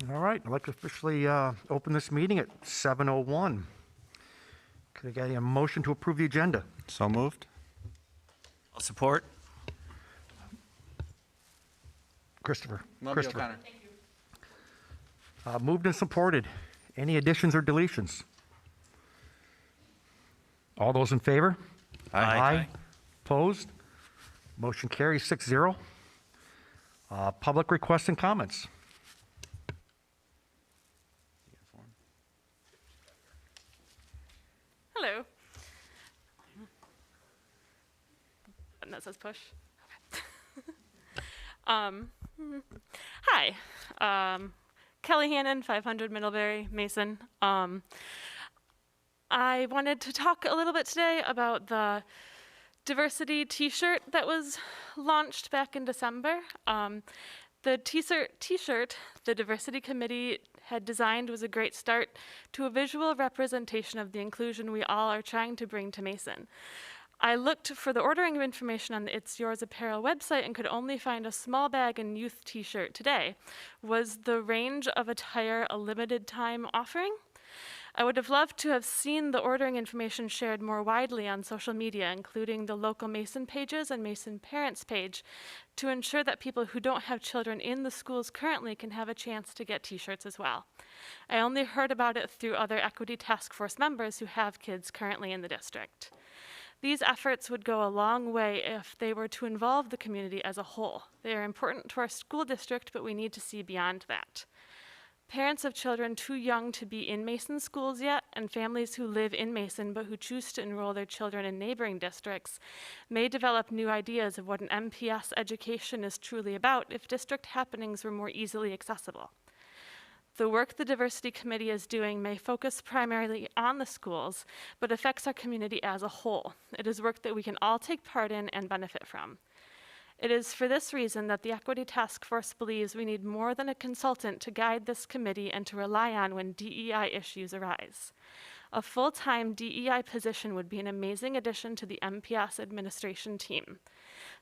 All right, I'd like to officially open this meeting at 7:01. Could I get a motion to approve the agenda? So moved. I'll support. Christopher. Lumby O'Connor. Moved and supported. Any additions or deletions? All those in favor? Aye. Opposed? Motion carries 6-0. Public requests and comments. Hello. Button that says push. Okay. Hi. Kelly Hannon, 500 Middlebury, Mason. I wanted to talk a little bit today about the diversity t-shirt that was launched back in December. The t-shirt the diversity committee had designed was a great start to a visual representation of the inclusion we all are trying to bring to Mason. I looked for the ordering of information on the It's Yours Apparel website and could only find a small bag and youth t-shirt today. Was the range of attire a limited time offering? I would have loved to have seen the ordering information shared more widely on social media, including the local Mason pages and Mason Parents page, to ensure that people who don't have children in the schools currently can have a chance to get t-shirts as well. I only heard about it through other Equity Task Force members who have kids currently in the district. These efforts would go a long way if they were to involve the community as a whole. They are important to our school district, but we need to see beyond that. Parents of children too young to be in Mason schools yet, and families who live in Mason but who choose to enroll their children in neighboring districts may develop new ideas of what an MPS education is truly about if district happenings were more easily accessible. The work the Diversity Committee is doing may focus primarily on the schools, but affects our community as a whole. It is work that we can all take part in and benefit from. It is for this reason that the Equity Task Force believes we need more than a consultant to guide this committee and to rely on when DEI issues arise. A full-time DEI position would be an amazing addition to the MPS administration team.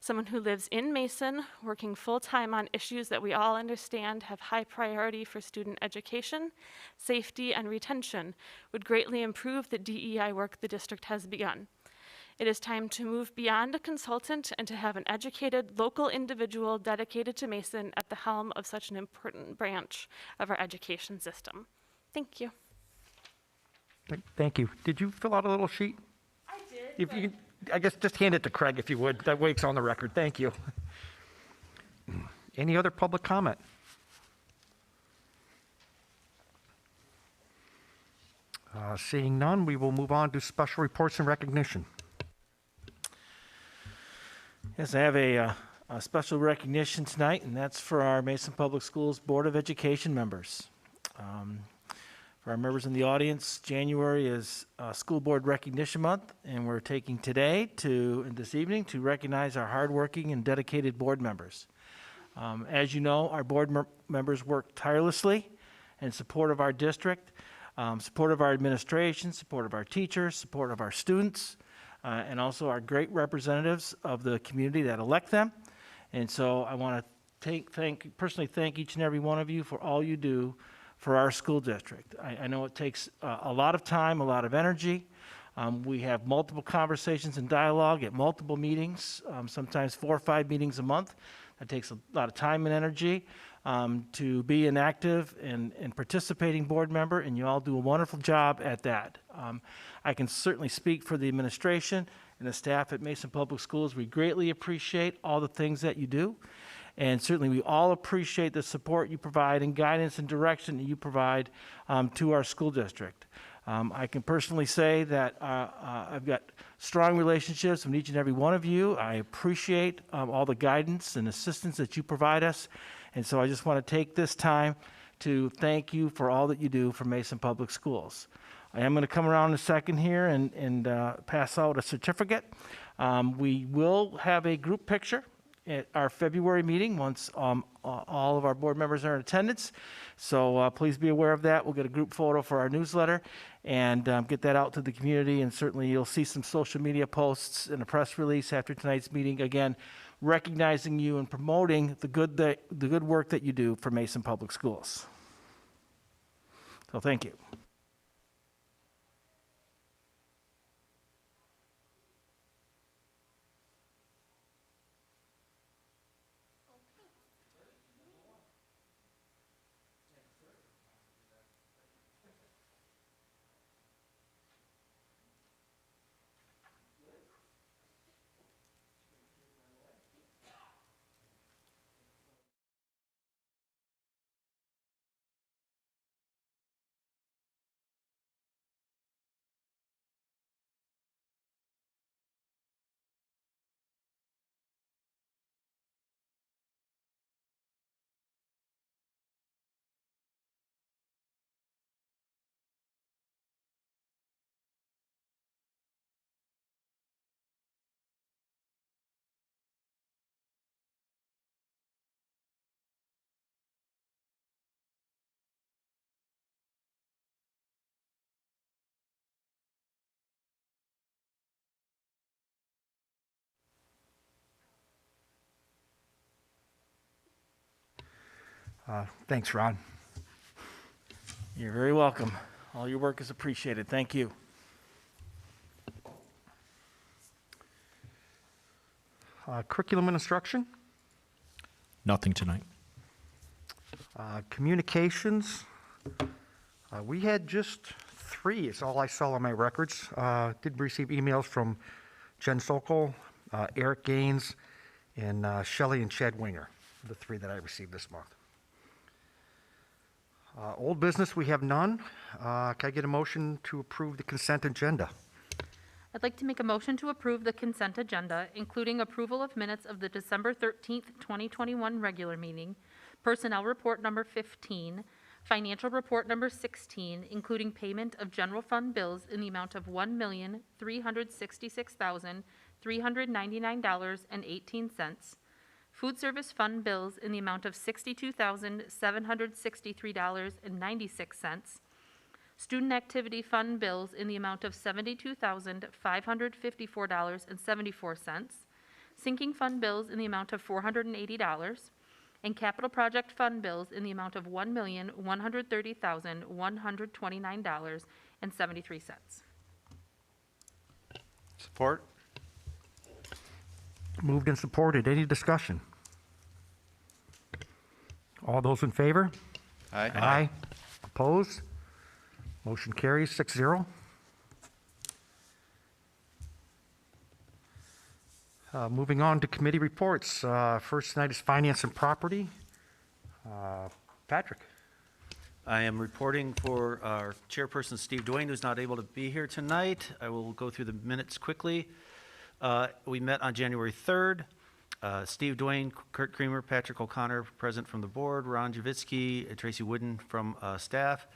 Someone who lives in Mason, working full-time on issues that we all understand have high priority for student education, safety, and retention would greatly improve the DEI work the district has begun. It is time to move beyond a consultant and to have an educated local individual dedicated to Mason at the helm of such an important branch of our education system. Thank you. Thank you. Did you fill out a little sheet? I did. If you, I guess just hand it to Craig if you would. That way it's on the record. Thank you. Any other public comment? Seeing none, we will move on to special reports and recognition. Yes, I have a special recognition tonight, and that's for our Mason Public Schools Board of Education members. For our members in the audience, January is School Board Recognition Month, and we're taking today this evening to recognize our hardworking and dedicated board members. As you know, our board members work tirelessly in support of our district, support of our administration, support of our teachers, support of our students, and also our great representatives of the community that elect them. And so I want to personally thank each and every one of you for all you do for our school district. I know it takes a lot of time, a lot of energy. We have multiple conversations and dialogue at multiple meetings, sometimes 4 or 5 meetings a month. That takes a lot of time and energy to be an active and participating board member, and you all do a wonderful job at that. I can certainly speak for the administration and the staff at Mason Public Schools. We greatly appreciate all the things that you do, and certainly we all appreciate the support you provide and guidance and direction that you provide to our school district. I can personally say that I've got strong relationships with each and every one of you. I appreciate all the guidance and assistance that you provide us. And so I just want to take this time to thank you for all that you do for Mason Public Schools. I am going to come around in a second here and pass out a certificate. We will have a group picture at our February meeting once all of our board members are in attendance. So please be aware of that. We'll get a group photo for our newsletter and get that out to the community. And certainly you'll see some social media posts and a press release after tonight's meeting. Again, recognizing you and promoting the good work that you do for Mason Public Schools. So thank you. Thanks, Ron. You're very welcome. All your work is appreciated. Thank you. Curriculum and instruction, Nothing tonight. communications. We had just 3, it's all I saw on my records. Did receive emails from Jen Sokol, Eric Gaines, and Shelley and Chad Winger, the 3 that I received this month. Old business, we have none. Can I get a motion to approve the consent agenda? I'd like to make a motion to approve the consent agenda, including approval of minutes of the December 13th, 2021 regular meeting, personnel report number 15, financial report number 16, including payment of general fund bills in the amount of $1,366,399.18, food service fund bills in the amount of $62,763.96, student activity fund bills in the amount of $72,554.74, sinking fund bills in the amount of $480, and capital project fund bills in the amount of $1,130,129.73. Support? Moved and supported. Any discussion? All those in favor? Aye. Opposed? Motion carries 6-0. Moving on to committee reports. First tonight is Finance and Property. Patrick. I am reporting for our chairperson, Steve Duane, who's not able to be here tonight. I will go through the minutes quickly. We met on January 3rd. Steve Duane, Kurt Creamer, Patrick O'Connor, present from the board, Ron Javitsky, Tracy Wooden from staff.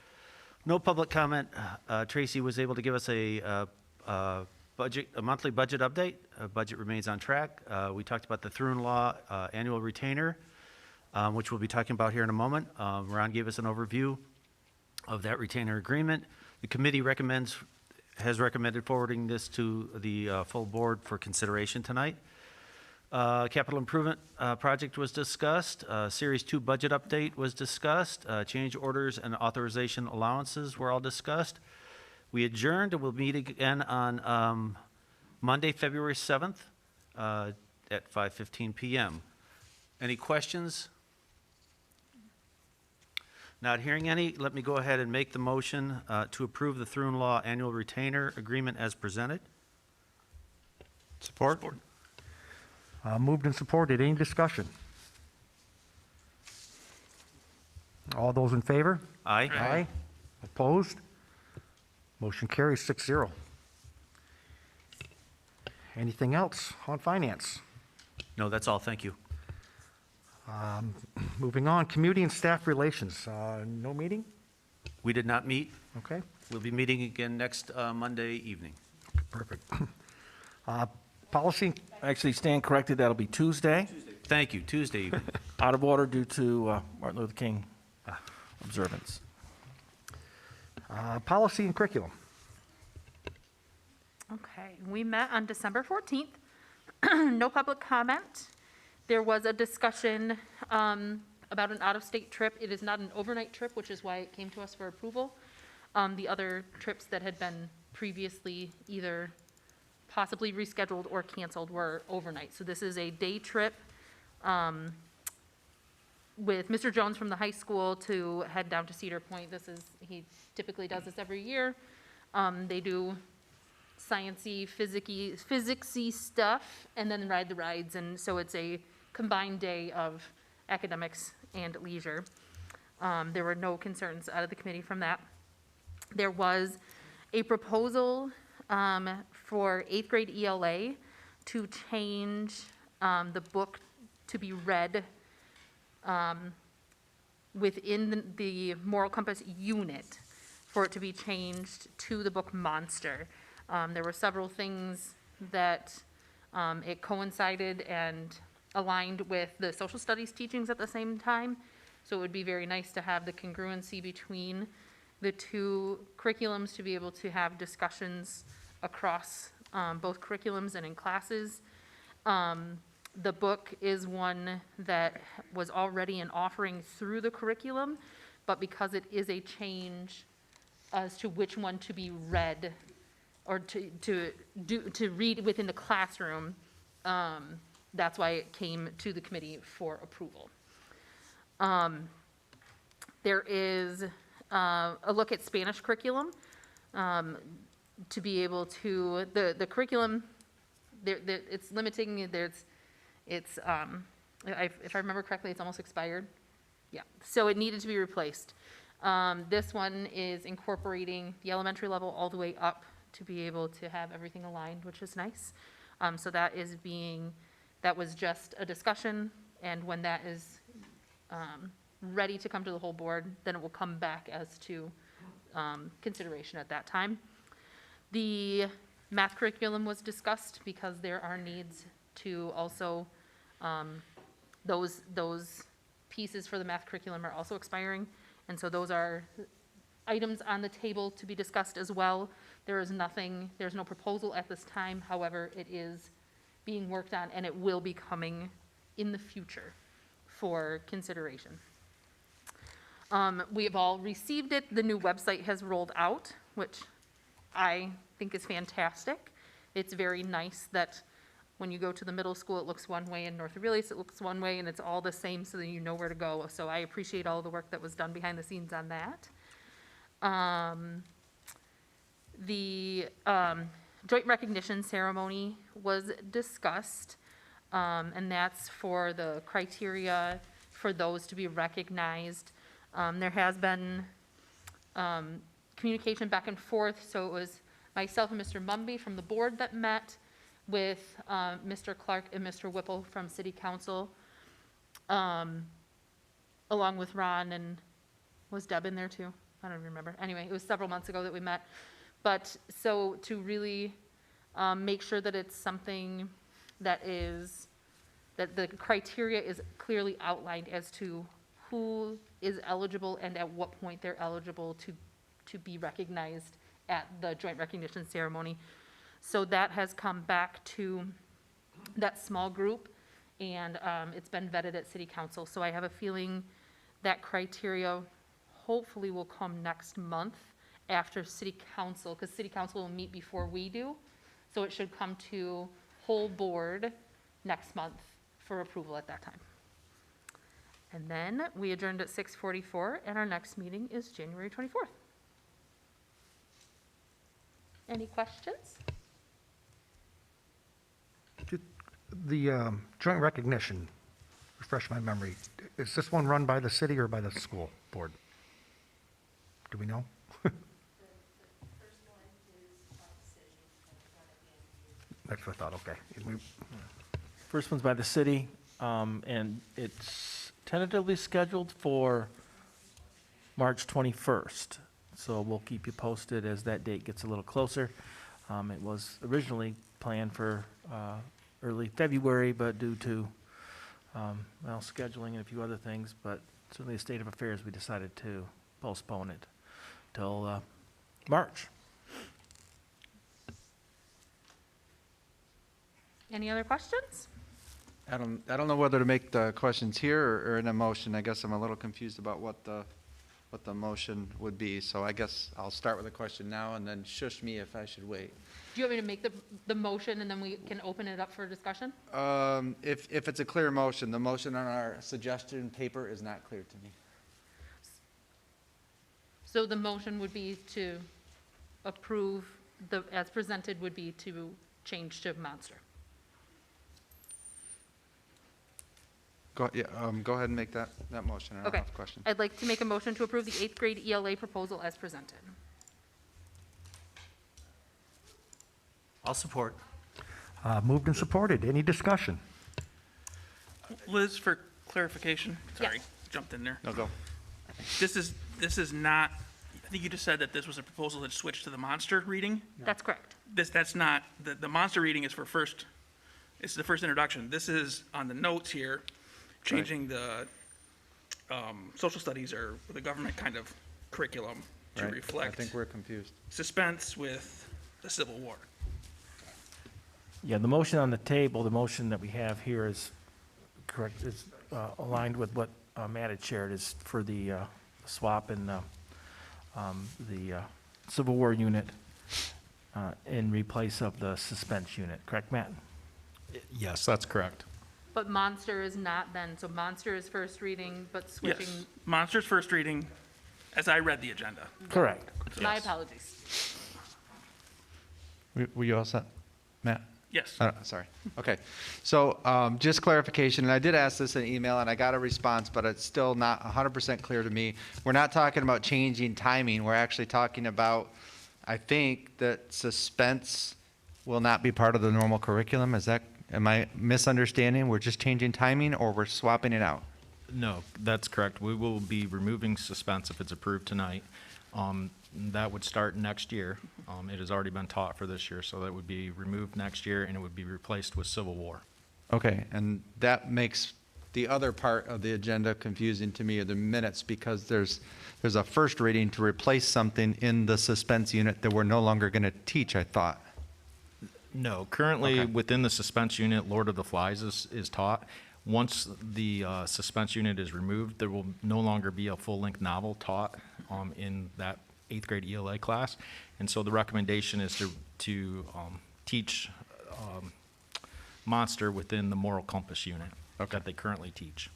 No public comment. Tracy was able to give us a monthly budget update. Budget remains on track. We talked about the through and law annual retainer, which we'll be talking about here in a moment. Ron gave us an overview of that retainer agreement. The committee has recommended forwarding this to the full board for consideration tonight. Capital improvement project was discussed. Series 2 budget update was discussed. Change orders and authorization allowances were all discussed. We adjourned and we'll meet again on Monday, February 7th at 5:15 p.m. Any questions? Not hearing any, let me go ahead and make the motion to approve the through and law annual retainer agreement as presented. Support? Moved and supported. Any discussion? All those in favor? Aye. Opposed? Motion carries 6-0. Anything else on finance? No, that's all, thank you. Moving on, community and staff relations. No meeting? We did not meet. Okay, We'll be meeting again next Monday evening. perfect. Policy, Actually, stand corrected, that'll be Tuesday. Thank you, Tuesday evening. Out of order due to Martin Luther King observance. policy and curriculum. Okay, we met on December 14th. No public comment. There was a discussion about an out-of-state trip. It is not an overnight trip, which is why it came to us for approval. The other trips that had been previously either possibly rescheduled or canceled were overnight. So this is a day trip with Mr. Jones from the high school to head down to Cedar Point. He typically does this every year. They do sciencey, physicsy stuff, and then ride the rides, and so it's a combined day of academics and leisure. There were no concerns out of the committee from that. There was a proposal for 8th grade ELA to change the book to be read within the moral compass unit, for it to be changed to the book Monster. There were several things that it coincided and aligned with the social studies teachings at the same time. So it would be very nice to have the congruency between the two curriculums, to be able to have discussions across both curriculums and in classes. The book is one that was already an offering through the curriculum, but because it is a change as to which one to be read or to read within the classroom, that's why it came to the committee for approval. There is a look at Spanish curriculum, to be able to, the curriculum, it's limiting, if I remember correctly, it's almost expired. Yeah, so it needed to be replaced. This one is incorporating the elementary level all the way up to be able to have everything aligned, which is nice. So that was just a discussion, and when that is ready to come to the whole board, then it will come back as to consideration at that time. The math curriculum was discussed because there are needs to also, those pieces for the math curriculum are also expiring, and so those are items on the table to be discussed as well. There's no proposal at this time, however, it is being worked on, and it will be coming in the future for consideration. We have all received it. The new website has rolled out, which I think is fantastic. It's very nice that when you go to the middle school, it looks one way, and North Aurelius, it looks one way, and it's all the same, so that you know where to go. So I appreciate all the work that was done behind the scenes on that. The joint recognition ceremony was discussed, and that's for the criteria for those to be recognized. There has been communication back and forth, so it was myself and Mr. Mumby from the board that met with Mr. Clark and Mr. Whipple from City Council, along with Ron, and was Deb in there too? I don't remember. Anyway, it was several months ago that we met. But so to really make sure that it's something that the criteria is clearly outlined as to who is eligible and at what point they're eligible to be recognized at the joint recognition ceremony. So that has come back to that small group, and it's been vetted at City Council. So I have a feeling that criteria hopefully will come next month after City Council, because City Council will meet before we do. So it should come to whole board next month for approval at that time. And then we adjourned at 6:44, and our next meeting is January 24th. Any questions? The joint recognition, refresh my memory, is this one run by the city or by the school board? Do we know? That's what I thought, okay. First one's by the city, and it's tentatively scheduled for March 21st. So we'll keep you posted as that date gets a little closer. It was originally planned for early February, but due to, scheduling and a few other things, but certainly the state of affairs, we decided to postpone it till March. Any other questions? I don't know whether to make the questions here or in a motion. I guess I'm a little confused about what the motion would be. So I guess I'll start with a question now and then shush me if I should wait. Do you want me to make the motion and then we can open it up for discussion? If it's a clear motion, the motion on our suggestion paper is not clear to me. So the motion would be to approve as presented would be to change to Monster. Go ahead and make that motion. I don't Okay. have a question. I'd like to make a motion to approve the 8th grade ELA proposal as presented. I'll support. Moved and supported. Any discussion? Liz, for clarification, sorry, Yes. jumped in there. No, go. This is not, I think you just said that this was a proposal that switched to the monster reading. That's correct. That's not, the monster reading is for first, it's the first introduction. This is on the notes here, changing the social studies or the government kind of curriculum to Right. I reflect think we're confused. suspense with the Civil War. Yeah, the motion on the table, the motion that we have here is correct, is aligned with what Matt had shared, is for the swap in the Civil War unit in replace of the suspense unit, correct, Matt? Yes, that's correct. But Monster is not then, so Monster is first reading, but switching, Yes, monster's first reading, as I read the agenda. Correct. my Yes. apologies. Were you all set, Matt? Yes. Sorry. Okay. So just clarification, and I did ask this in email, and I got a response, but it's still not 100% clear to me. We're not talking about changing timing. We're actually talking about, I think, that suspense will not be part of the normal curriculum. Am I misunderstanding? We're just changing timing, or we're swapping it out? No, that's correct. We will be removing suspense if it's approved tonight. That would start next year. It has already been taught for this year, so that would be removed next year, and it would be replaced with Civil War. Okay, and that makes the other part of the agenda confusing to me, are the minutes, because there's a first reading to replace something in the suspense unit that we're no longer going to teach, I thought. No, currently, Okay. within the suspense unit, Lord of the Flies is taught. Once the suspense unit is removed, there will no longer be a full-length novel taught in that 8th grade ELA class. And so the recommendation is to teach Monster within the moral compass unit that they currently teach.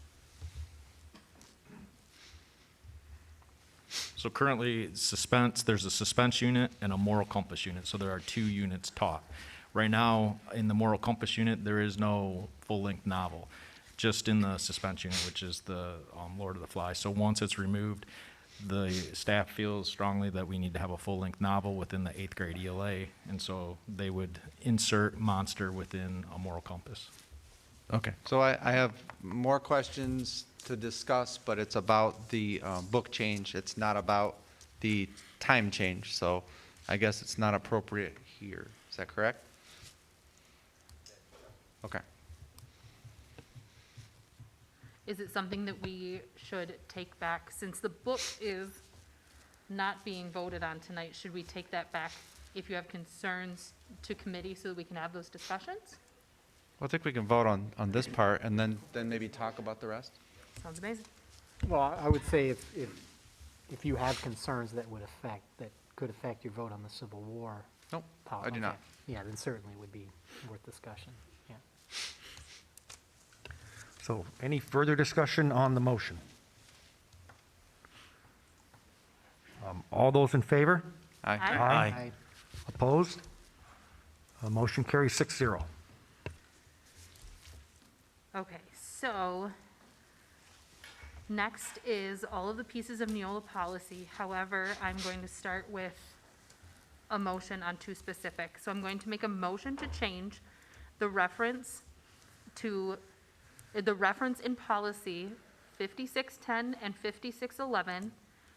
So currently, there's a suspense unit and a moral compass unit, so there are 2 units taught. Right now, in the moral compass unit, there is no full-length novel, just in the suspense unit, which is the Lord of the Flies. So once it's removed, the staff feels strongly that we need to have a full-length novel within the 8th grade ELA, and so they would insert Monster within a moral compass. Okay. So I have more questions to discuss, but it's about the book change. It's not about the time change, so I guess it's not appropriate here. Is that correct? Okay. Is it something that we should take back? Since the book is not being voted on tonight, should we take that back if you have concerns to committee so that we can have those discussions? Well, I think we can vote on this part and then maybe talk about the rest. Sounds amazing. Well, I would say if you have concerns that could affect your vote on the Civil War. Nope, policy, I do not. Yeah, then certainly would be worth discussion, yeah. So any further discussion on the motion? All those in favor? Aye. Aye. Opposed? Motion carries 6-0. Okay, so next is all of the pieces of Neola policy. However, I'm going to start with a motion on 2 specific. So I'm going to make a motion to change the reference in policy 5610 and 5611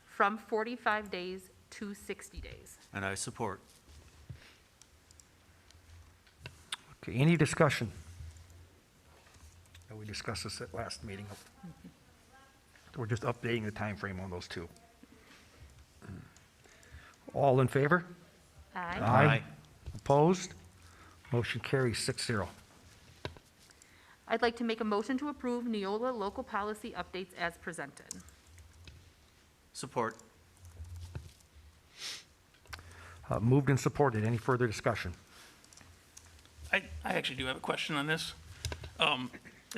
from 45 days to 60 days. And I support. Okay, any discussion? We discussed this at last meeting. We're just updating the time frame on those 2. All in favor? Aye. Opposed? Motion carries 6-0. I'd like to make a motion to approve Neola local policy updates as presented. Support. Moved and supported. Any further discussion? I actually do have a question on this. And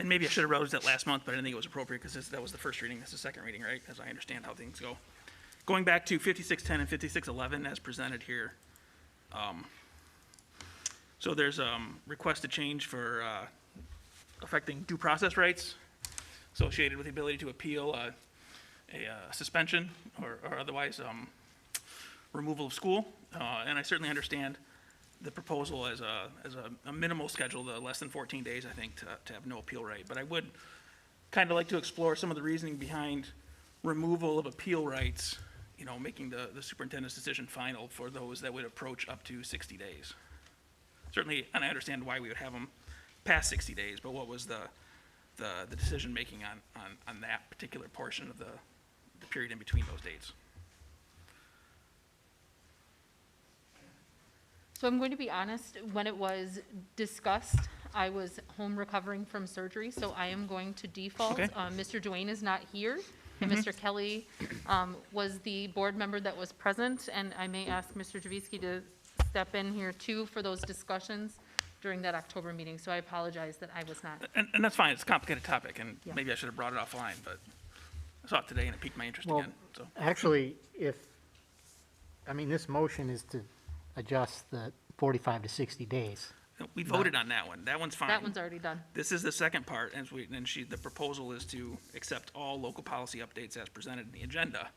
maybe I should have wrote it last month, but I didn't think it was appropriate because that was the first reading. This is the second reading, right? As I understand how things go. Going back to 5610 and 5611 as presented here. So there's request to change for affecting due process rights associated with the ability to appeal a suspension or otherwise removal of school. And I certainly understand the proposal as a minimal schedule, the less than 14 days, I think, to have no appeal right. But I would kind of like to explore some of the reasoning behind removal of appeal rights, you know, making the superintendent's decision final for those that would approach up to 60 days. Certainly, and I understand why we would have them past 60 days, but what was the decision-making on that particular portion of the period in between those dates? So I'm going to be honest, when it was discussed, I was home recovering from surgery, so I am going to default. Okay. Mr. Duane is not here, and Mr. Kelly was the board member that was present, and I may ask Mr. Javisky to step in here too for those discussions during that October meeting, so I apologize that I was not. And that's fine, it's a complicated topic, and Yeah. maybe I should have brought it offline, but I saw it today and it piqued my interest Well, again, so. actually, this motion is to adjust the 45 to 60 days. We voted on that one, that one's fine. That one's already done. This is the second part, and the proposal is to accept all local policy updates as presented in the agenda,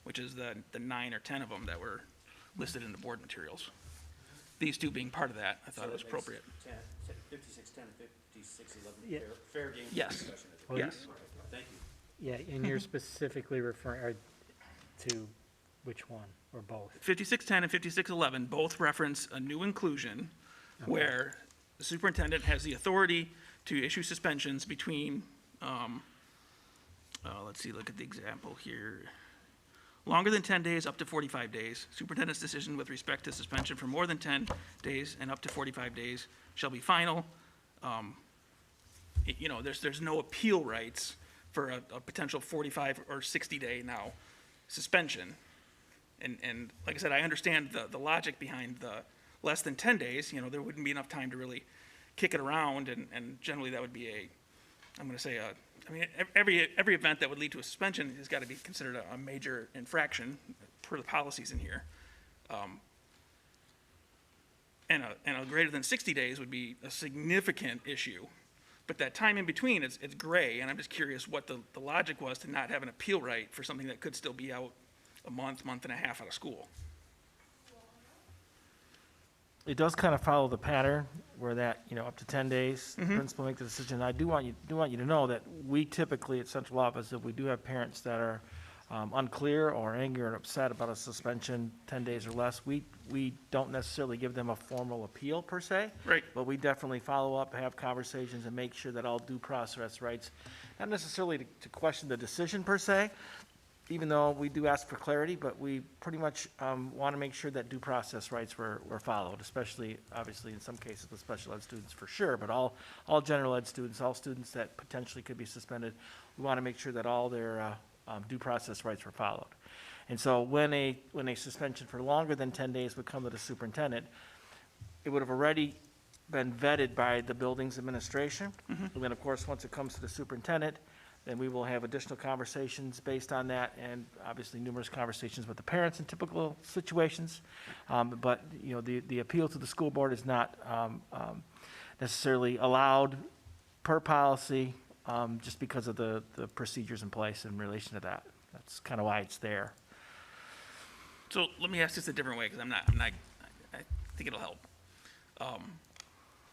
which is the 9 or 10 of them that were listed in the board materials. These two being part of that, I thought it was appropriate. 5610 and 5611, Yeah. fair game Yes. discussion. Well, Yes. Thank you. Yeah, and you're specifically referring to which one, or both? 5610 and 5611 both reference a new inclusion where the superintendent has the authority to issue suspensions between, let's see, look at the example here. Longer than 10 days, up to 45 days. Superintendent's decision with respect to suspension for more than 10 days and up to 45 days shall be final. There's no appeal rights for a potential 45 or 60-day now suspension. And like I said, I understand the logic behind the less than 10 days, there wouldn't be enough time to really kick it around, and generally that would be every event that would lead to a suspension has got to be considered a major infraction per the policies in here. And a greater than 60 days would be a significant issue. But that time in between, it's gray, and I'm just curious what the logic was to not have an appeal right for something that could still be out a month and a half out of school. It does kind of follow the pattern where that, up to 10 days, the principal make the decision. I do want you to know that we typically at central office, if we do have parents that are unclear or angry or upset about a suspension 10 days or less, we don't necessarily give them a formal appeal per se. Right. But we definitely follow up, have conversations, and make sure that all due process rights, not necessarily to question the decision per se, even though we do ask for clarity, but we pretty much want to make sure that due process rights were followed, especially, obviously, in some cases with special ed students for sure, but all general ed students, all students that potentially could be suspended, we want to make sure that all their due process rights were followed. And so when a suspension for longer than 10 days would come to the superintendent, it would have already been vetted by the building's administration. And then, of course, once it comes to the superintendent, then we will have additional conversations based on that, and obviously numerous conversations with the parents in typical situations. But, the appeal to the school board is not necessarily allowed per policy, just because of the procedures in place in relation to that. That's kind of why it's there. So let me ask this a different way, because I think it'll help.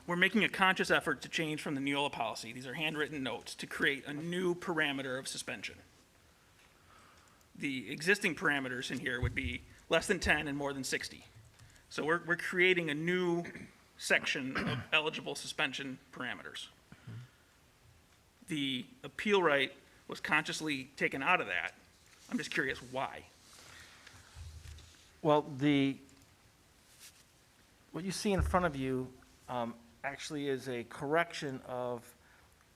We're making a conscious effort to change from the Neola policy, these are handwritten notes, to create a new parameter of suspension. The existing parameters in here would be less than 10 and more than 60. So we're creating a new section of eligible suspension parameters. The appeal right was consciously taken out of that. I'm just curious why. Well, what you see in front of you actually is a correction of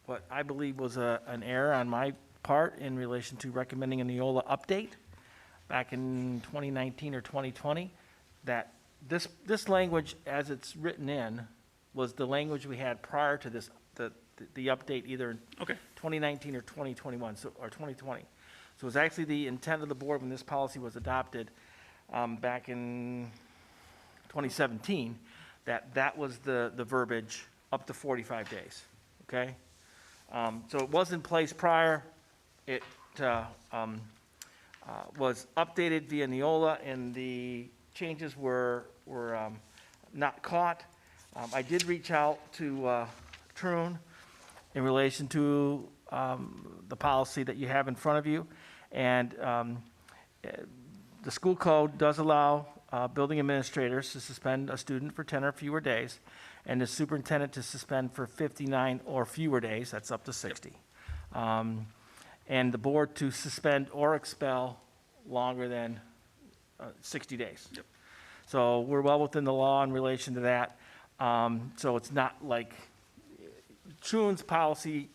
what I believe was an error on my part in relation to recommending a Neola update back in 2019 or 2020, that this language, as it's written in, was the language we had prior to this, the update either in Okay. 2019 or 2021, or 2020. So it was actually the intent of the board when this policy was adopted back in 2017, that was the verbiage up to 45 days, okay? So it was in place prior. It was updated via Neola, and the changes were not caught. I did reach out to Troon in relation to the policy that you have in front of you, and the school code does allow building administrators to suspend a student for 10 or fewer days, and the superintendent to suspend for 59 or fewer days, that's up to 60. And the board to suspend or expel longer than 60 days. Yep. So we're well within the law in relation to that. So it's not like Troon's policy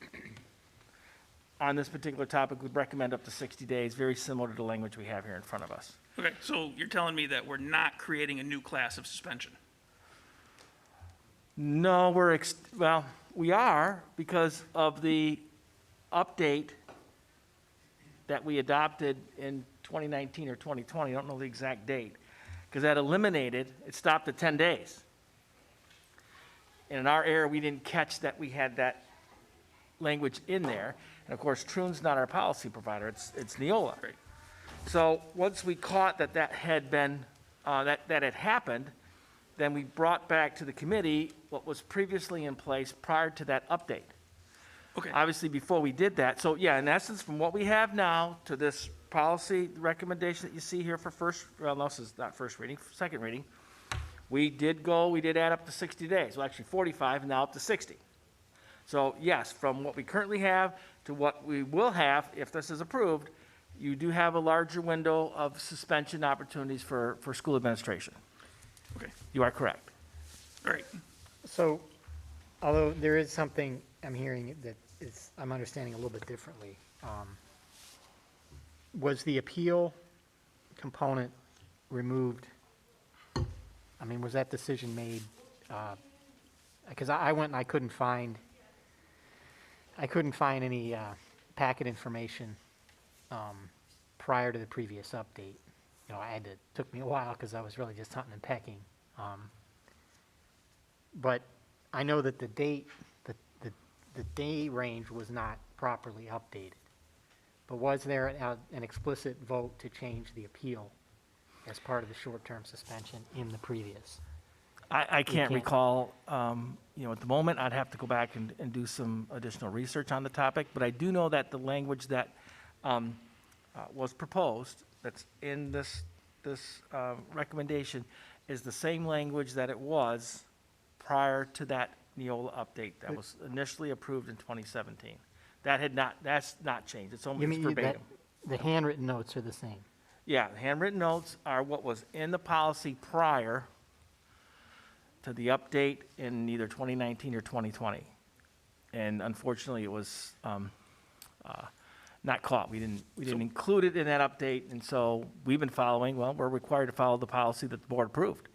on this particular topic would recommend up to 60 days, very similar to the language we have here in front of us. Okay, so you're telling me that we're not creating a new class of suspension? No, well, we are because of the update that we adopted in 2019 or 2020, I don't know the exact date, because that eliminated, it stopped at 10 days. And in our era, we didn't catch that we had that language in there. And of course, Troon's not our policy provider, it's Neola. Right. So once we caught that had been, that had happened, then we brought back to the committee what was previously in place prior to that update. Okay. Obviously, before we did that, so yeah, in essence, from what we have now to this policy recommendation that you see here for first, well, no, this is not first reading, second reading, we did add up to 60 days, well, actually 45, and now up to 60. So yes, from what we currently have to what we will have, if this is approved, you do have a larger window of suspension opportunities for school administration. Okay, You are correct. all right. So, although there is something I'm hearing that I'm understanding a little bit differently. Was the appeal component removed? I mean, was that decision made? Because I went and I couldn't find any packet information prior to the previous update. You know, took me a while because I was really just hunting and pecking. But I know that the day range was not properly updated. But was there an explicit vote to change the appeal as part of the short-term suspension in the previous? I can't can't- recall, at the moment, I'd have to go back and do some additional research on the topic, but I do know that the language that was proposed, that's in this recommendation, is the same language that it was prior to that Neola update that was initially approved in 2017. That's not changed, it's You almost mean that verbatim. the handwritten notes are the same? Yeah, the handwritten notes are what was in the policy prior to the update in either 2019 or 2020. And unfortunately, it was not caught. We didn't include it in that update, and so we've been following, well, we're required to follow the policy that the board approved.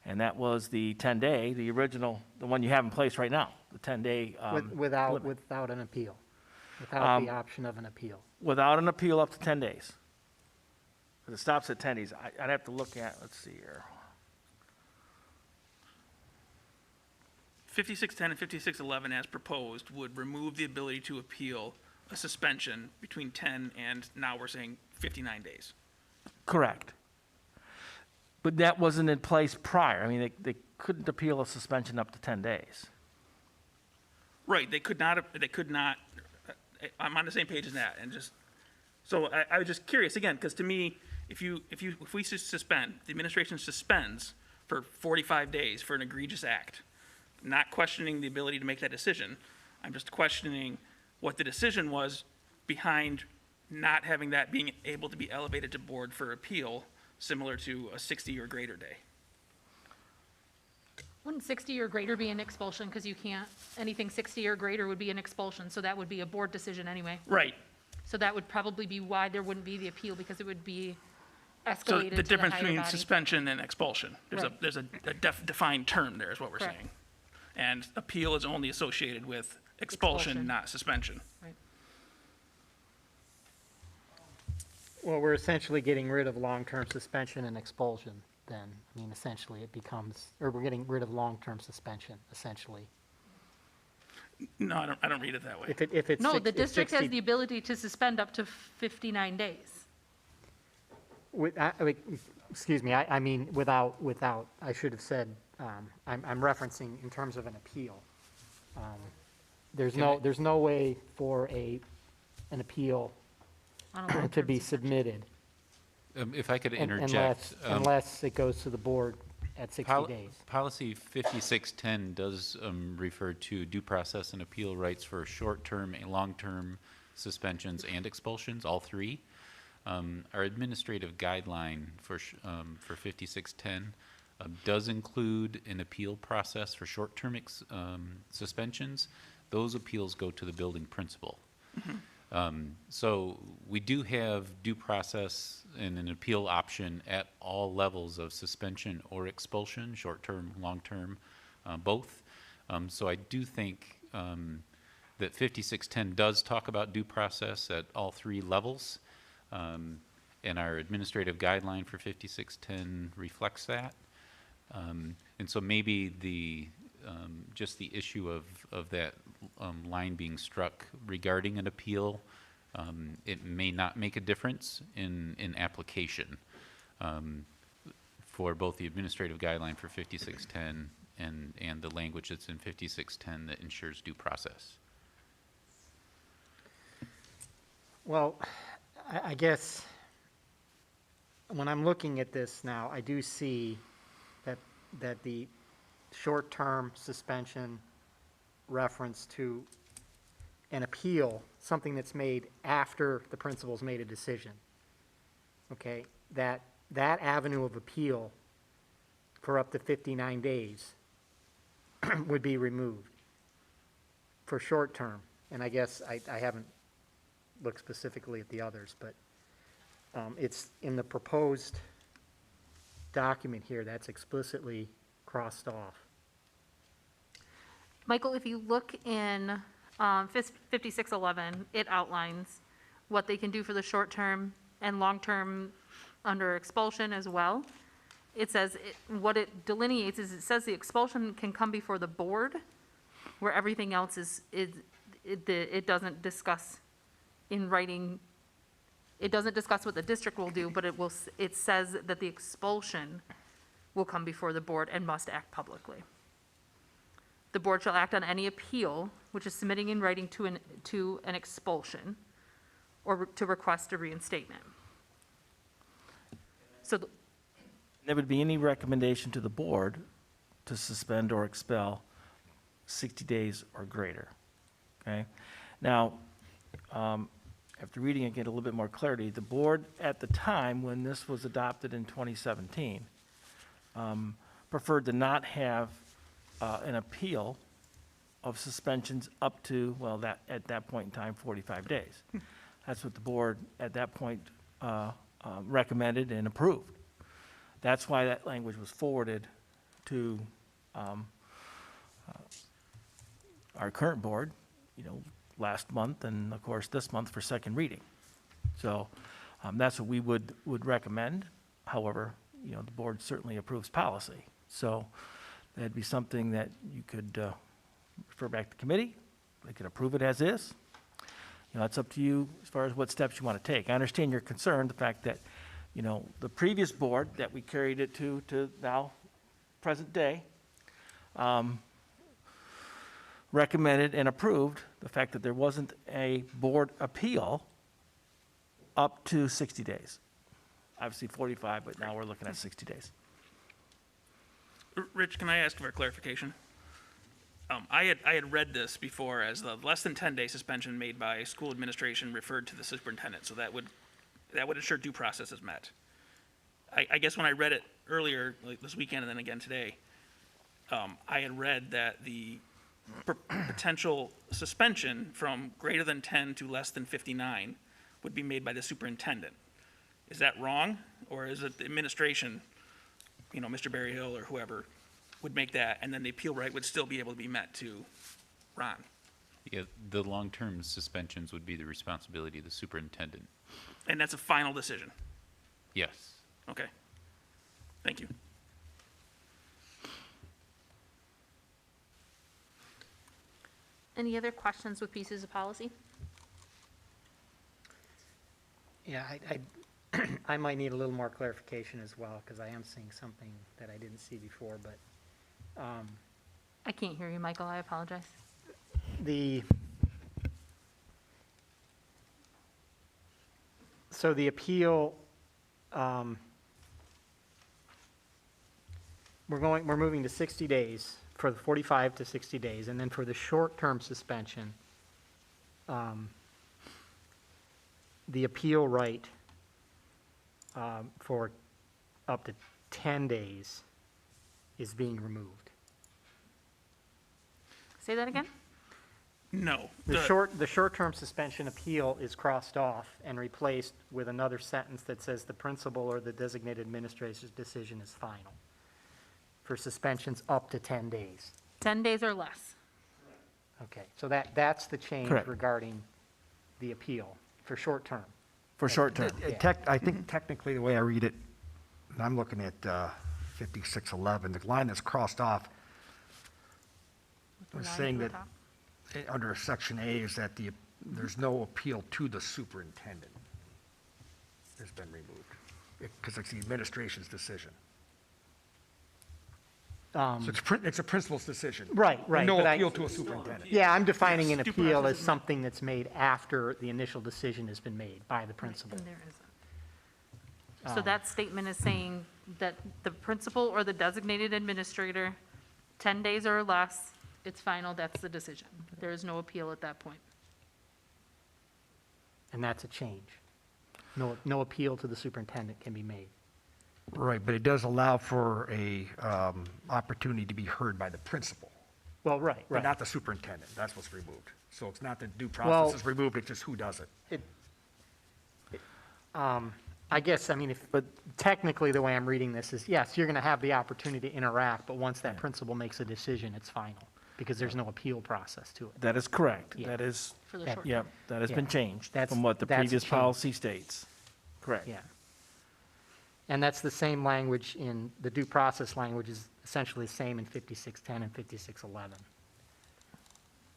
And that was the 10-day, the original, the one you have in place right now, the 10-day. Without limit. an appeal? Without the option of an appeal? Without an appeal up to 10 days. 'Cause it stops at 10 days. I'd have to look at, let's see here. 5610 and 5611 as proposed would remove the ability to appeal a suspension between 10 and now we're saying 59 days. Correct. But that wasn't in place prior. I mean, they couldn't appeal a suspension up to 10 days. Right, they could not, I'm on the same page as that, and just, so I was just curious, again, because to me, if we suspend, the administration suspends for 45 days for an egregious act, not questioning the ability to make that decision, I'm just questioning what the decision was behind not having that being able to be elevated to board for appeal, similar to a 60 or greater day. Wouldn't 60 or greater be an expulsion? Because you can't, anything 60 or greater would be an expulsion, so that would be a board decision anyway. Right. So that would probably be why there wouldn't be the appeal, because it would be So escalated to the the difference higher between body. suspension and expulsion, Right. there's a defined term there is what we're Correct. saying. And appeal is only associated with expulsion, Expulsion. not suspension. Right. Well, we're essentially getting rid of long-term suspension and expulsion then. I mean, essentially it becomes, or we're getting rid of long-term suspension, essentially. No, I don't read it that way. If it's. No, six- the if district has 60 the ability to suspend up to 59 days. Excuse me, I mean, without, I should have said, I'm referencing in terms of an appeal. There's no way for an appeal on a to long-term be suspension. submitted If I could unless, interject. unless it goes to the board at 60 days. Policy 5610 does refer to due process and appeal rights for short-term and long-term suspensions and expulsions, all three. Our administrative guideline for 5610 does include an appeal process for short-term suspensions. Those appeals go to the building principal. So we do have due process and an appeal option at all levels of suspension or expulsion, short-term, long-term, both. So I do think that 5610 does talk about due process at all three levels. And our administrative guideline for 5610 reflects that. And so maybe just the issue of that line being struck regarding an appeal, it may not make a difference in application for both the administrative guideline for 5610 and the language that's in 5610 that ensures due process. Well, I guess when I'm looking at this now, I do see that the short-term suspension reference to an appeal, something that's made after the principal's made a decision, okay, that avenue of appeal for up to 59 days would be removed for short-term. And I guess I haven't looked specifically at the others, but it's in the proposed document here, that's explicitly crossed off. Michael, if you look in 5611, it outlines what they can do for the short-term and long-term under expulsion as well. It says, what it delineates is it says the expulsion can come before the board, where everything else it doesn't discuss in writing. It doesn't discuss what the district will do, but it says that the expulsion will come before the board and must act publicly. The board shall act on any appeal which is submitting in writing to an expulsion or to request a reinstatement. So, There would be any recommendation to the board to suspend or expel 60 days or greater, okay? Now, after reading it, get a little bit more clarity. The board, at the time when this was adopted in 2017, preferred to not have an appeal of suspensions up to, well, at that point in time, 45 days. That's what the board at that point recommended and approved. That's why that language was forwarded to our current board, last month and of course this month for second reading. So that's what we would recommend. However, the board certainly approves policy. So that'd be something that you could refer back to committee. They could approve it as is. It's up to you as far as what steps you want to take. I understand your concern, the fact that, the previous board that we carried it to now, present day, recommended and approved the fact that there wasn't a board appeal up to 60 days. Obviously 45, but now we're looking at 60 days. Rich, can I ask for clarification? I had read this before as the less than 10-day suspension made by school administration referred to the superintendent, so that would ensure due process is met. I guess when I read it earlier, like this weekend and then again today, I had read that the potential suspension from greater than 10 to less than 59 would be made by the superintendent. Is that wrong? Or is it the administration, Mr. Berryhill or whoever, would make that, and then the appeal right would still be able to be met to Ron? Yeah, the long-term suspensions would be the responsibility of the superintendent. And that's a final decision? Yes. Okay. Thank you. Any other questions with pieces of policy? Yeah, I might need a little more clarification as well, because I am seeing something that I didn't see before, but I can't hear you, Michael, I apologize. So the appeal, we're moving to 60 days for the 45 to 60 days, and then for the short-term suspension, the appeal right for up to 10 days is being removed. Say that again? No. The short-term suspension appeal is crossed off and replaced with another sentence that says the principal or the designated administrator's decision is final for suspensions up to 10 days. 10 days or less. Okay, so that's the change Correct. regarding the appeal for short-term. For short term. I think technically, the way I read it, and I'm looking at 5611, the line that's crossed off was saying that under Section A is that there's no appeal to the superintendent has been removed, because it's the administration's decision. So it's a principal's decision. Right, right. No but appeal to a superintendent. Yeah, I'm defining an Yes, due appeal process as is something that's made after the initial decision has been made by the principal. And there isn't. So that statement is saying that the principal or the designated administrator, 10 days or less, it's final, that's the decision. There is no appeal at that point. And that's a change. No appeal to the superintendent can be made. Right, but it does allow for a opportunity to be heard by the principal, Well, right, but right. not the superintendent. That's what's removed. So it's not the due Well- process is removed, it's just who does it. I guess, I mean, but technically, the way I'm reading this is, yes, you're going to have the opportunity to interact, but once that principal makes a decision, it's final, because there's no appeal process to it. That is correct. Yeah. That is, For the Yeah. short yep, that has Yeah. been changed That's- from what the that's a previous change. policy states. Correct. Yeah. And that's the same language in, the due process language is essentially the same in 5610 and 5611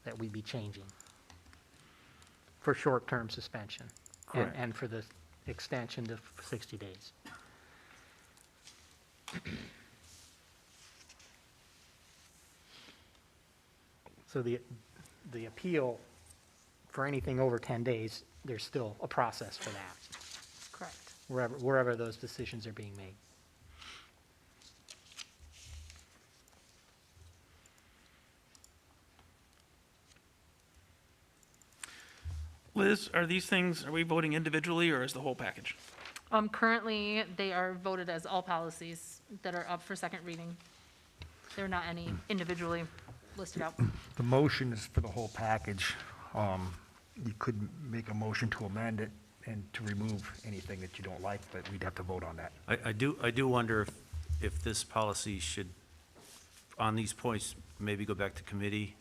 that we'd be changing for short-term suspension. Correct. And for the extension to 60 days. So the appeal for anything over 10 days, there's still a process for that, Correct. wherever those decisions are being made. Liz, are we voting individually or as the whole package? Currently, they are voted as all policies that are up for second reading. There are not any individually listed out. The motion is for the whole package. You could make a motion to amend it and to remove anything that you don't like, but we'd have to vote on that. I do wonder if this policy should, on these points, maybe go back to committee,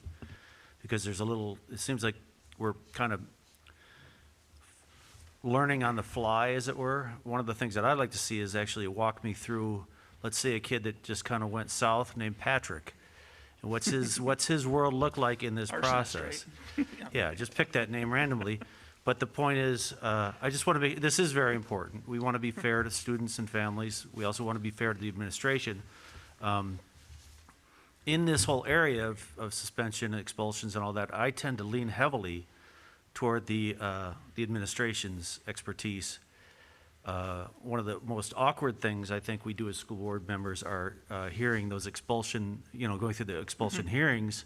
because there's a little, it seems like we're kind of learning on the fly, as it were. One of the things that I'd like to see is actually walk me through, let's say, a kid that just kind of went south named Patrick. And what's his world look like in this Arsonist, process? Yeah, just pick that name randomly. But the point is, I just want to be, this is very important. We want to be fair to students and families. We also want to be fair to the administration. In this whole area of suspension, expulsions, and all that, I tend to lean heavily toward the administration's expertise. One of the most awkward things I think we do as school board members are hearing those expulsion, going through the expulsion hearings,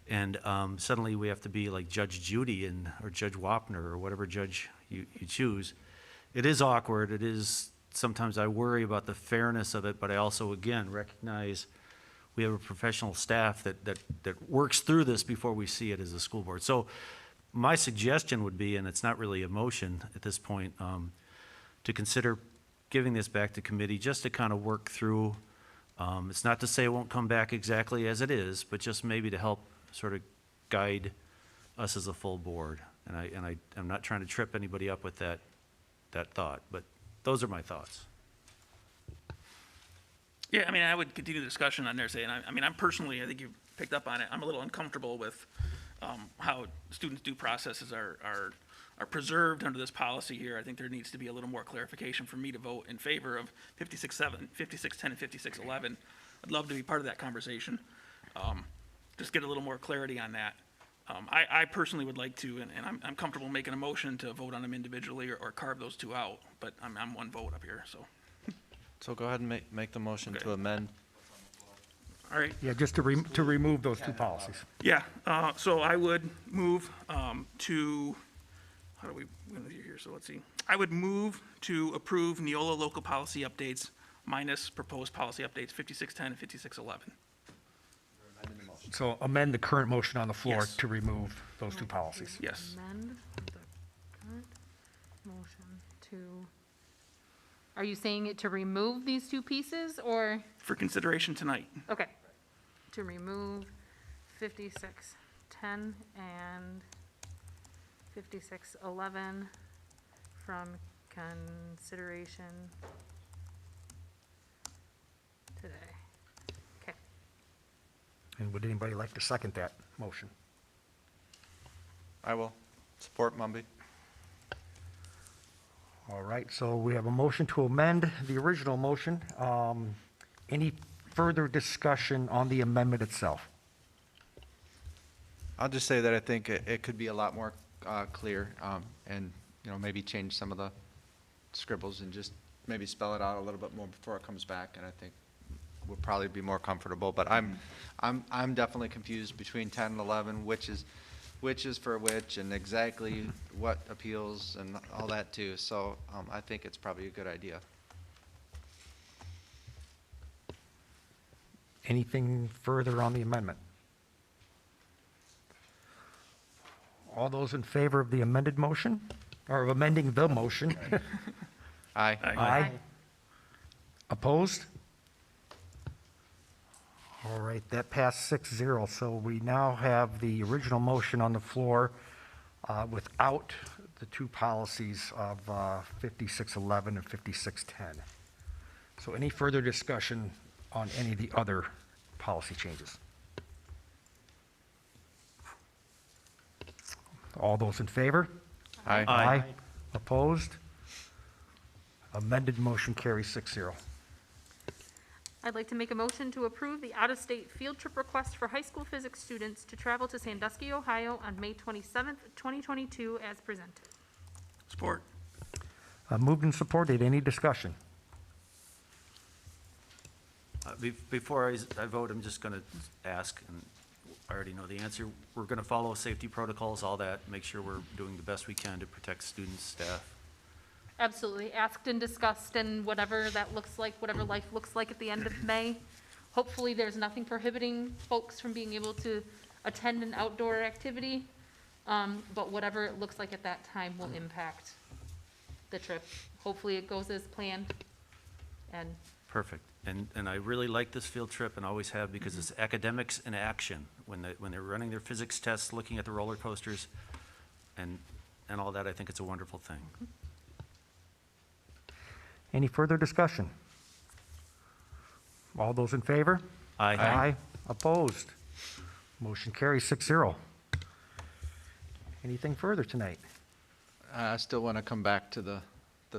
and suddenly we have to be like Judge Judy or Judge Wapner or whatever judge you choose. It is awkward. It is, sometimes I worry about the fairness of it, but I also, again, recognize we have a professional staff that works through this before we see it as a school board. So my suggestion would be, and it's not really a motion at this point, to consider giving this back to committee just to kind of work through. It's not to say it won't come back exactly as it is, but just maybe to help sort of guide us as a full board. And I'm not trying to trip anybody up with that thought, but those are my thoughts. Yeah, I mean, I would continue the discussion on there saying, I mean, I'm personally, I think you picked up on it, I'm a little uncomfortable with how students' due processes are preserved under this policy here. I think there needs to be a little more clarification for me to vote in favor of 56.7, 56.10, and 56.11. I'd love to be part of that conversation. Just get a little more clarity on that. I personally would like to, and I'm comfortable making a motion to vote on them individually or carve those two out, but I'm one vote up here, so. So go ahead and make the motion Okay. to amend. All right. Yeah, just to remove those two policies. Yeah, so I would move to, how do we here, so let's see. I would move to approve Neola local policy updates minus proposed policy updates 5610 and 5611. So amend the current motion on the floor Yes. to remove those two policies. Yes. Amend the current motion to, are you saying it to remove these two pieces, or, For consideration tonight. okay, to remove 5610 and 5611 from consideration today? Okay. And would anybody like to second that motion? I will support Mumby. All right, so we have a motion to amend the original motion. Any further discussion on the amendment itself? I'll just say that I think it could be a lot more clear, and, maybe change some of the scribbles and just maybe spell it out a little bit more before it comes back, and I think we'll probably be more comfortable. But I'm definitely confused between 10 and 11, which is for which, and exactly what appeals and all that too. So I think it's probably a good idea. Anything further on the amendment? All those in favor of the amended motion, or of amending the motion? Aye. Aye. Opposed? All right, that passed 6-0. So we now have the original motion on the floor without the two policies of 5611 and 5610. So any further discussion on any of the other policy changes? All those in favor? Aye. Aye. Opposed? Amended motion carries 6-0. I'd like to make a motion to approve the out-of-state field trip request for high school physics students to travel to Sandusky, Ohio on May 27th, 2022, as presented. Support. Moved and supported. Any discussion? Before I vote, I'm just going to ask, and I already know the answer. We're going to follow safety protocols, all that, make sure we're doing the best we can to protect students, staff. Absolutely, asked and discussed, and whatever that looks like, whatever life looks like at the end of May. Hopefully, there's nothing prohibiting folks from being able to attend an outdoor activity, but whatever it looks like at that time will impact the trip. Hopefully, it goes as planned, and Perfect. And I really like this field trip and always have, because it's academics in action. When they're running their physics tests, looking at the roller coasters and all that, I think it's a wonderful thing. Any further discussion? All those in favor? Aye. Opposed? Motion carries 6-0. Anything further tonight? I still want to come back to the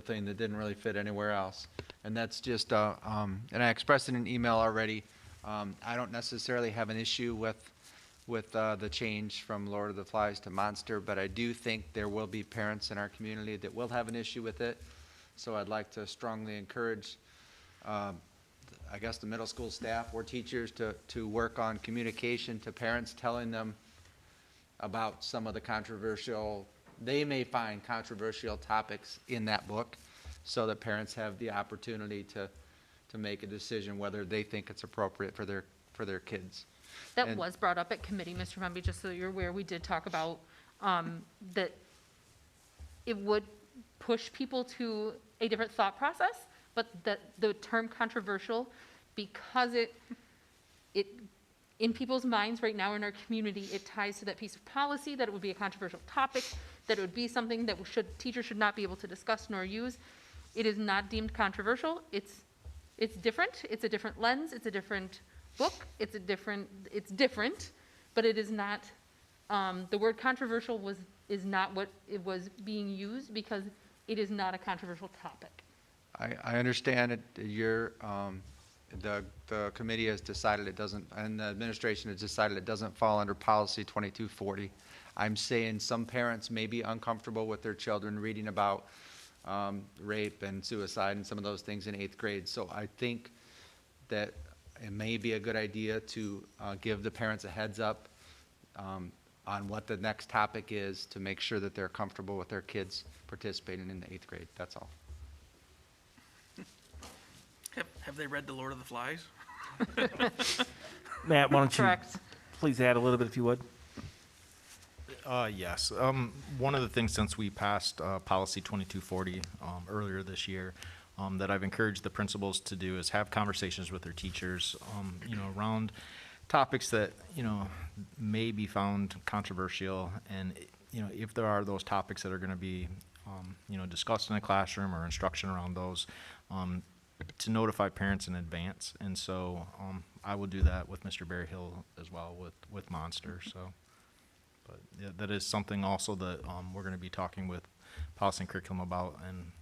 thing that didn't really fit anywhere else. And that's just, and I expressed in an email already, I don't necessarily have an issue with the change from Lord of the Flies to Monster, but I do think there will be parents in our community that will have an issue with it. So I'd like to strongly encourage, I guess, the middle school staff or teachers to work on communication to parents, telling them about some of the controversial, they may find controversial topics in that book, so that parents have the opportunity to make a decision whether they think it's appropriate for for their kids. That And- was brought up at committee, Mr. Memby, just so you're aware, we did talk about, that it would push people to a different thought process, but that the term controversial, because it, in people's minds right now in our community, it ties to that piece of policy, that it would be a controversial topic, that it would be something that teachers should not be able to discuss nor use. It is not deemed controversial. It's different. It's a different lens. It's a different book. It's different, but it is not, the word controversial is not what it was being used, because it is not a controversial topic. I understand it, the committee has decided it doesn't, and the administration has decided it doesn't fall under policy 2240. I'm saying some parents may be uncomfortable with their children reading about rape and suicide and some of those things in 8th grade. So I think that it may be a good idea to give the parents a heads up on what the next topic is, to make sure that they're comfortable with their kids participating in the 8th grade. That's all. Have they read The Lord of the Flies? Matt, why don't you Correct. please add a little bit if you would? Yes. One of the things since we passed policy 2240 earlier this year that I've encouraged the principals to do is have conversations with their teachers, around topics that, may be found controversial. And, if there are those topics that are going to be, discussed in a classroom or instruction around those, to notify parents in advance. And so I will do that with Mr. Berryhill as well with Monster. So. But yeah, that is something also that we're going to be talking with policy and curriculum about, and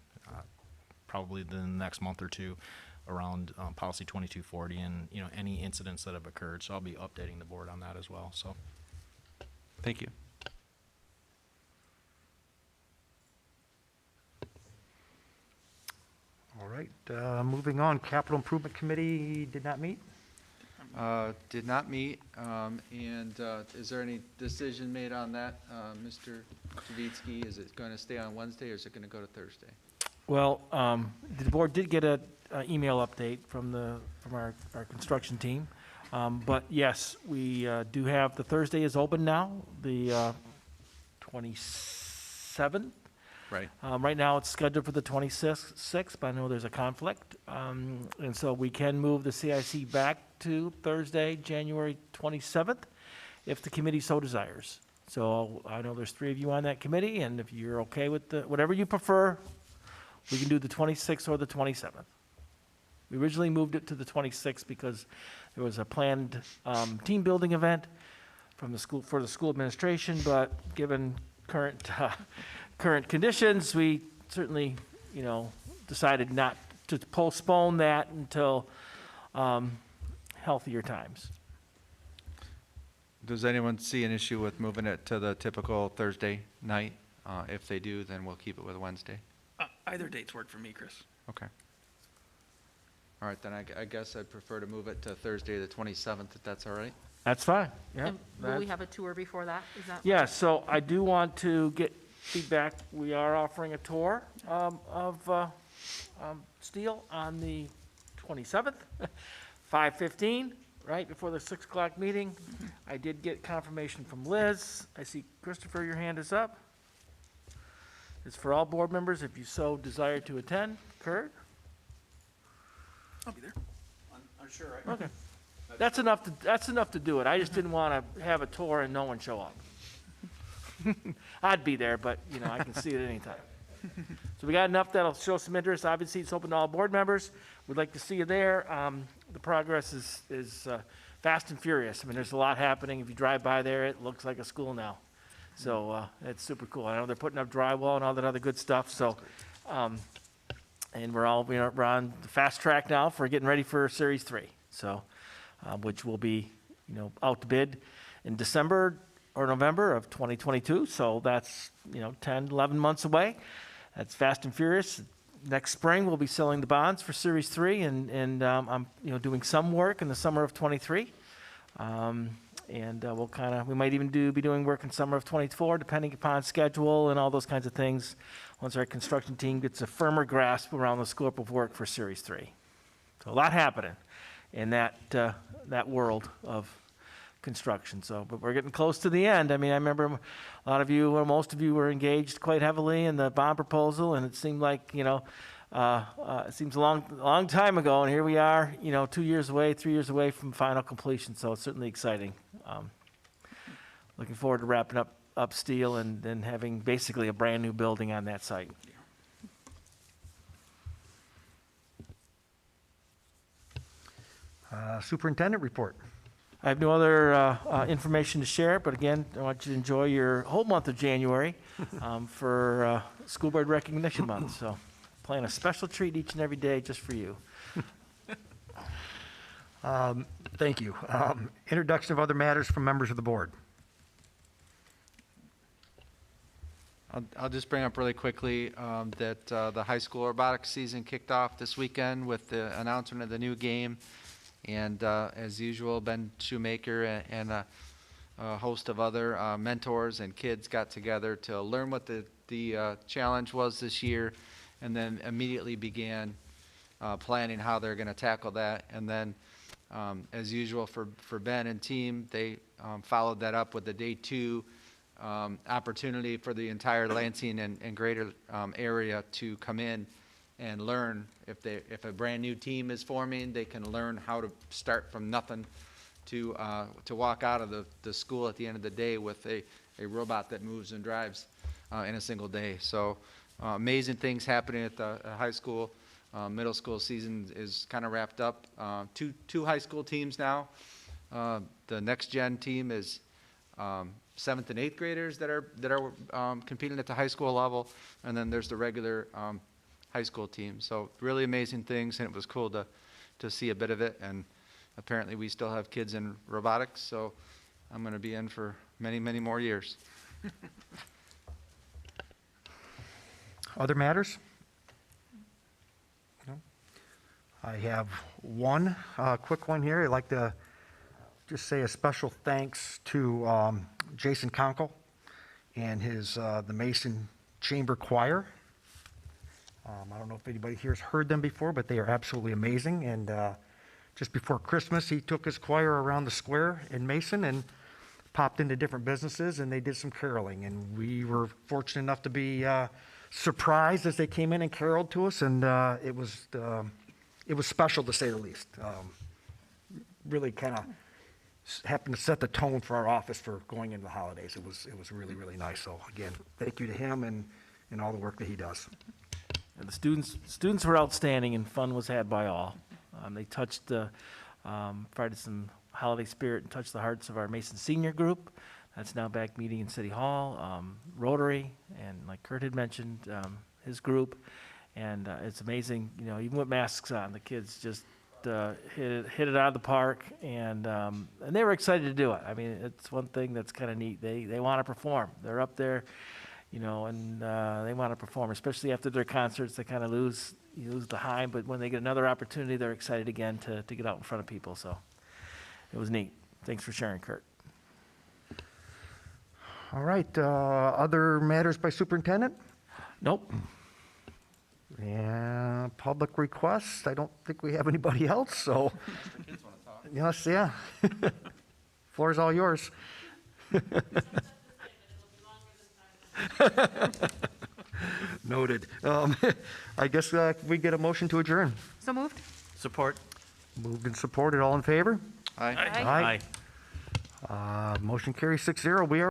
probably the next month or two around policy 2240 and any incidents that have occurred. So I'll be updating the board on that as well. So Thank you. All right, moving on, Capital Improvement Committee did not meet? Did not meet, and is there any decision made on that, Mr. Javitsky? Is it going to stay on Wednesday, or is it going to go to Thursday? Well, the board did get an email update from our construction team. But yes, we do have, the Thursday is open now, the 27th. Right. Right now, it's scheduled for the 26th, but I know there's a conflict. And so we can move the CIC back to Thursday, January 27th, if the committee so desires. So I know there's 3 of you on that committee, and if you're okay with whatever you prefer, we can do the 26th or the 27th. We originally moved it to the 26th because there was a planned team building event for the school administration, but given current conditions, we certainly, decided not to postpone that until healthier times. Does anyone see an issue with moving it to the typical Thursday night? If they do, then we'll keep it with Wednesday. Either dates work for me, Chris. Okay. All right, then I guess I'd prefer to move it to Thursday, the 27th, if that's all right. That's fine, yeah. And will we have a tour before that? Is that? Yeah, so I do want to get feedback. We are offering a tour of Steel on the 27th, 5:15, right before the 6 o'clock meeting. I did get confirmation from Liz. I see Christopher, your hand is up. It's for all board members if you so desire to attend. Kurt? I'll be there. I'm sure. Okay. That's enough to do it. I just didn't want to have a tour and no one show up. I'd be there, but, I can see it anytime. So we got enough that'll show some interest. Obviously, it's open to all board members. We'd like to see you there. The progress is fast and furious. I mean, there's a lot happening. If you drive by there, it looks like a school now. So it's super cool. I know they're putting up drywall and all that other good stuff, so, and we're on the fast track now for getting ready for Series 3, so, which will be, out to bid in December or November of 2022, so that's, 10, 11 months away. That's fast and furious. Next spring, we'll be selling the bonds for Series 3, and I'm, doing some work in the summer of '23. And we might even be doing work in summer of '24, depending upon schedule and all those kinds of things, once our construction team gets a firmer grasp around the scope of work for Series 3. So a lot happening. in that world of construction. So, but we're getting close to the end. I mean, I remember a lot of you, well, most of you were engaged quite heavily in the bond proposal, and it seemed like, it seems a long time ago, and here we are, 2 years away, 3 years away from final completion. So it's certainly exciting. Looking forward to wrapping up steel and then having basically a brand new building on that site. Superintendent report. I have no other information to share, but again, I want you to enjoy your whole month of January for School Board Recognition Month. So plan a special treat each and every day just for you. Thank you. Introduction of other matters from members of the board. I'll just bring up really quickly that the high school robotics season kicked off this weekend with the announcement of the new game. And as usual, Ben Shoemaker and a host of other mentors and kids got together to learn what the challenge was this year, and then immediately began planning how they're going to tackle that. And then, as usual for Ben and team, they followed that up with the day 2 opportunity for the entire Lansing and greater area to come in and learn. If a brand new team is forming, they can learn how to start from nothing to walk out of the school at the end of the day with a robot that moves and drives in a single day. So amazing things happening at the high school. Middle school season is kind of wrapped up. Two high school teams now. The next gen team is 7th and 8th graders that are competing at the high school level, and then there's the regular high school team. So really amazing things, and it was cool to see a bit of it. And apparently we still have kids in robotics, so I'm going to be in for many, many more years. Other matters? No? I have one quick one here. I'd like to just say a special thanks to Jason Conkle and the Mason Chamber Choir. I don't know if anybody here has heard them before, but they are absolutely amazing. And just before Christmas, he took his choir around the square in Mason and popped into different businesses, and they did some caroling. And we were fortunate enough to be surprised as they came in and caroled to us, and it was special to say the least. Really kind of happened to set the tone for our office for going into the holidays. It was really, really nice. So again, thank you to him and all the work that he does. And the students were outstanding, and fun was had by all. They touched provided some holiday spirit and touched the hearts of our Mason senior group. That's now back meeting in City Hall, Rotary, and like Kurt had mentioned, his group. And it's amazing, even with masks on, the kids just hit it out of the park, and they were excited to do it. I mean, it's one thing that's kind of neat. They want to perform. They're up there, and they want to perform, especially after their concerts. They kind of lose the high, but when they get another opportunity, they're excited again to get out in front of people. So it was neat. Thanks for sharing, Kurt. All right, other matters by superintendent? Nope. And public requests, I don't think we have anybody else, so. Yes, yeah. Floor's all yours. Noted. I guess we get a motion to adjourn. So moved? Support? Moved and supported, all in favor? Aye. Aye. Motion carries 6-0. We are